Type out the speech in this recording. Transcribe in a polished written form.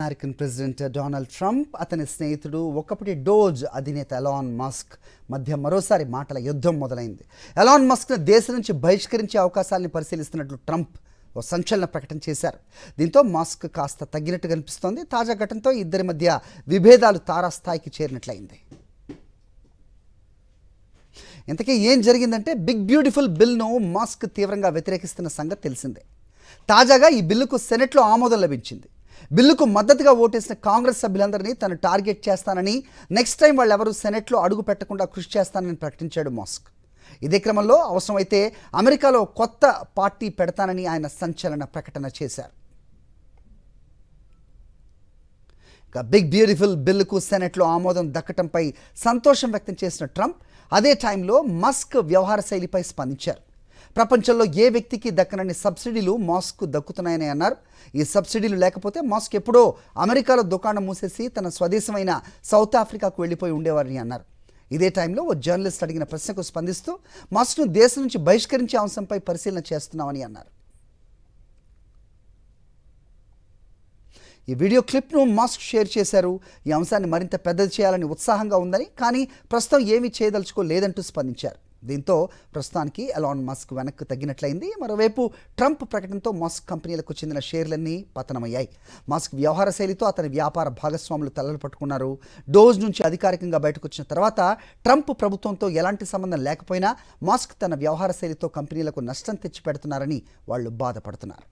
American president Donald Trump అతని స్నేహితుడు ఒకప్పటి డోజ్ అధినేత ఎలాన్ మస్క్ మధ్య మరోసారి మాటల యుద్ధం మొదలైంది. ఎలాన్ మస్క్ను దేశం నుంచి బహిష్కరించే అవకాశాలను పరిశీలిస్తున్నట్లు ట్రంప్ ఓ సంచలన ప్రకటన చేశారు. దీంతో మస్క్ కాస్త తగ్గినట్టు కనిపిస్తోంది. తాజా ఘటనతో ఇద్దరి మధ్య విభేదాలు తారాస్థాయికి చేరినట్లయింది. ఇంతకీ ఏం జరిగిందంటే, బిగ్ బ్యూటిఫుల్ బిల్ను మస్క్ తీవ్రంగా వ్యతిరేకిస్తున్న సంగతి తెలిసిందే. తాజాగా ఈ బిల్లుకు సెనెట్లో ఆమోదం లభించింది. బిల్లుకు మద్దతుగా ఓటేసిన కాంగ్రెస్ సభ్యులందరినీ తను టార్గెట్ చేస్తానని, నెక్స్ట్ టైం వాళ్ళెవరూ సెనెట్లో అడుగు పెట్టకుండా కృషి చేస్తానని ప్రకటించాడు మస్క్. ఇదే క్రమంలో అవసరమైతే అమెరికాలో కొత్త పార్టీ పెడతానని ఆయన సంచలన ప్రకటన చేశారు. ఇక బిగ్ బ్యూటిఫుల్ బిల్లుకు సెనెట్లో ఆమోదం దక్కటంపై సంతోషం వ్యక్తం చేసిన ట్రంప్ అదే టైంలో మస్క్ వ్యవహార శైలిపై స్పందించారు. ప్రపంచంలో ఏ వ్యక్తికి దక్కనని సబ్సిడీలు మస్క్ దక్కుతున్నాయని అన్నారు. ఈ సబ్సిడీలు లేకపోతే మస్క్ ఎప్పుడో అమెరికాలో దుకాణం మూసేసి తన స్వదేశమైన సౌత్ ఆఫ్రికాకు వెళ్ళిపోయి ఉండేవారని అన్నారు. ఇదే టైంలో ఓ జర్నలిస్ట్ అడిగిన ప్రశ్నకు స్పందిస్తూ మస్క్ను దేశం నుంచి బహిష్కరించే అంశంపై పరిశీలన చేస్తున్నామని అన్నారు. ఈ వీడియో క్లిప్ను మస్క్ షేర్ చేశారు. ఈ అంశాన్ని మరింత పెద్దది చేయాలని ఉత్సాహంగా ఉందని, కానీ ప్రస్తుతం ఏమీ చేయదలుచుకోలేదంటూ స్పందించారు. దీంతో ప్రస్తుతానికి ఎలాన్ మస్క్ వెనక్కు తగ్గినట్లయింది. మరోవైపు ట్రంప్ ప్రకటనతో మస్క్ కంపెనీలకు చెందిన షేర్లన్నీ పతనమయ్యాయి. మస్క్ వ్యవహార శైలితో అతని వ్యాపార భాగస్వాములు తలలు పట్టుకున్నారు. డోజ్ నుంచి అధికారికంగా బయటకు వచ్చిన తర్వాత ట్రంప్ ప్రభుత్వంతో ఎలాంటి సంబంధం లేకపోయినా మస్క్ తన వ్యవహార శైలితో కంపెనీలకు నష్టం తెచ్చిపెడుతున్నారని వాళ్ళు బాధపడుతున్నారు.